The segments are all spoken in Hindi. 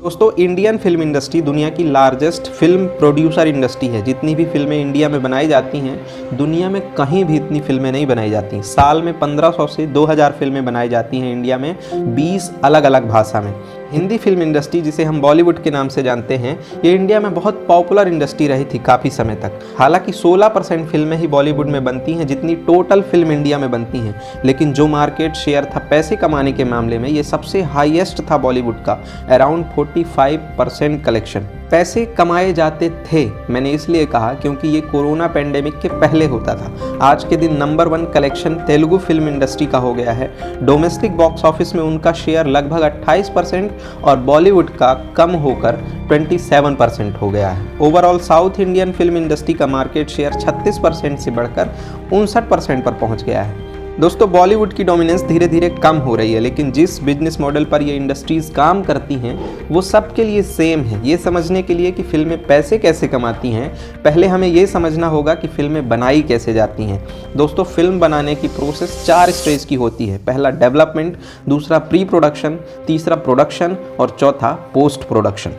दोस्तों, इंडियन फिल्म इंडस्ट्री दुनिया की लार्जेस्ट फिल्म प्रोड्यूसर इंडस्ट्री है। जितनी भी फिल्में इंडिया में बनाई जाती हैं, दुनिया में कहीं भी इतनी फिल्में नहीं बनाई जाती। साल में 1500 से 2000 फिल्में बनाई जाती हैं इंडिया में, 20 अलग अलग भाषा में। हिंदी फिल्म इंडस्ट्री, जिसे हम बॉलीवुड के नाम से जानते हैं, ये इंडिया में बहुत पॉपुलर इंडस्ट्री रही थी काफ़ी समय तक। हालांकि 16% फिल्में ही बॉलीवुड में बनती हैं जितनी टोटल फिल्म इंडिया में बनती हैं, लेकिन जो मार्केट शेयर था पैसे कमाने के मामले में, ये सबसे हाईएस्ट था बॉलीवुड का, अराउंड 45% कलेक्शन। पैसे कमाए जाते थे, मैंने इसलिए कहा क्योंकि ये कोरोना पेंडेमिक के पहले होता था। आज के दिन number 1 collection Telugu film industry का हो गया है। डोमेस्टिक बॉक्स ऑफिस में उनका शेयर लगभग 28% और बॉलीवुड का कम होकर 27% हो गया है। Overall south Indian film industry का मार्केट शेयर 36% से बढ़कर 59% पर पहुंच गया है। दोस्तों, बॉलीवुड की डोमिनेंस धीरे धीरे कम हो रही है, लेकिन जिस बिजनेस मॉडल पर ये इंडस्ट्रीज़ काम करती हैं वो सबके लिए सेम है। ये समझने के लिए कि फिल्में पैसे कैसे कमाती हैं, पहले हमें ये समझना होगा कि फिल्में बनाई कैसे जाती हैं। दोस्तों, फिल्म बनाने की प्रोसेस 4 स्टेज की होती है। पहला डेवलपमेंट, दूसरा प्री प्रोडक्शन, तीसरा प्रोडक्शन और चौथा पोस्ट प्रोडक्शन।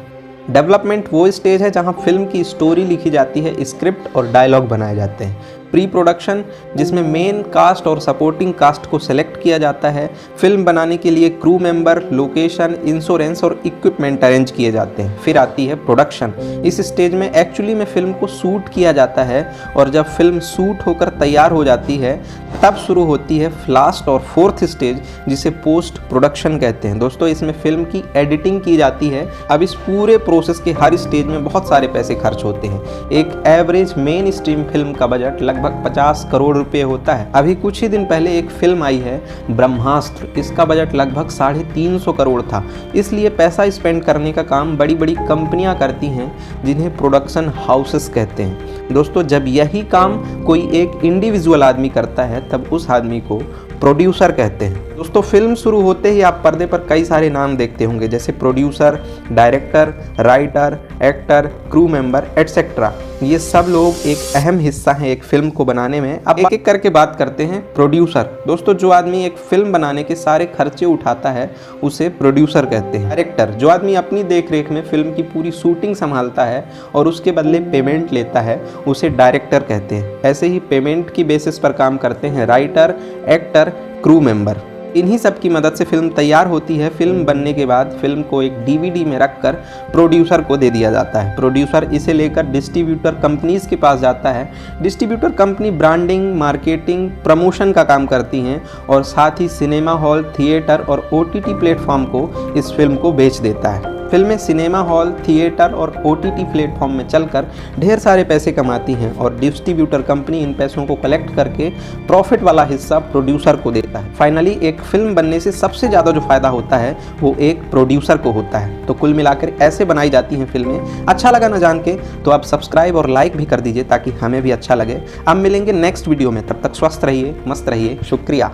डेवलपमेंट वो स्टेज है जहां फिल्म की स्टोरी लिखी जाती है, स्क्रिप्ट और डायलॉग बनाए जाते हैं। प्री प्रोडक्शन, जिसमें मेन कास्ट और सपोर्टिंग कास्ट को सेलेक्ट किया जाता है। फिल्म बनाने के लिए क्रू मेंबर, लोकेशन, इंश्योरेंस और इक्विपमेंट अरेंज किए जाते हैं। फिर आती है प्रोडक्शन। इस स्टेज में एक्चुअली में फिल्म को शूट किया जाता है, और जब फिल्म शूट होकर तैयार हो जाती है तब शुरू होती है लास्ट और 4th स्टेज, जिसे पोस्ट प्रोडक्शन कहते हैं। दोस्तों, इसमें फिल्म की एडिटिंग की जाती है। अब इस पूरे प्रोसेस के हर स्टेज में बहुत सारे पैसे खर्च होते हैं। एक एवरेज मेन स्ट्रीम फिल्म का बजट लगभग 50 करोड़ रुपए होता है। अभी कुछ ही दिन पहले एक फिल्म आई है ब्रह्मास्त्र, इसका बजट लगभग 350 करोड़ था। इसलिए पैसा स्पेंड करने का काम बड़ी बड़ी कंपनियां करती हैं, जिन्हें प्रोडक्शन हाउसेस कहते हैं। दोस्तों, जब यही काम कोई एक इंडिविजुअल आदमी करता है तब उस आदमी को प्रोड्यूसर कहते हैं। दोस्तों, फिल्म शुरू होते ही आप पर्दे पर कई सारे नाम देखते होंगे, जैसे producer, director, writer, actor, crew member etcetera. ये सब लोग एक अहम हिस्सा हैं एक फिल्म को बनाने में। अब एक एक करके बात करते हैं। प्रोड्यूसर, दोस्तों, जो आदमी एक फिल्म बनाने के सारे खर्चे उठाता है उसे प्रोड्यूसर कहते हैं। डायरेक्टर, जो आदमी अपनी देखरेख में फिल्म की पूरी शूटिंग संभालता है और उसके बदले पेमेंट लेता है, उसे डायरेक्टर कहते हैं। ऐसे ही पेमेंट की बेसिस पर काम करते हैं राइटर, एक्टर, क्रू मेंबर। इन्हीं सब की मदद से फिल्म तैयार होती है। फिल्म बनने के बाद फिल्म को एक DVD में रखकर प्रोड्यूसर को दे दिया जाता है। प्रोड्यूसर इसे लेकर डिस्ट्रीब्यूटर कंपनीज के पास जाता है। Distributor company branding, marketing, promotion का काम करती हैं और साथ ही सिनेमा हॉल, थिएटर और OTT प्लेटफॉर्म को इस फिल्म को बेच देता है। फिल्में सिनेमा हॉल, थिएटर और OTT प्लेटफॉर्म में चलकर ढेर सारे पैसे कमाती हैं और डिस्ट्रीब्यूटर कंपनी इन पैसों को कलेक्ट करके प्रॉफिट वाला हिस्सा प्रोड्यूसर को देता है। फाइनली एक फिल्म बनने से सबसे ज़्यादा जो फायदा होता है वो एक प्रोड्यूसर को होता है। तो कुल मिलाकर ऐसे बनाई जाती हैं फिल्में। अच्छा लगा ना जान के तो आप सब्सक्राइब और लाइक भी कर दीजिए ताकि हमें भी अच्छा लगे। अब मिलेंगे नेक्स्ट वीडियो में, तब तक स्वस्थ रहिए, मस्त रहिए। शुक्रिया।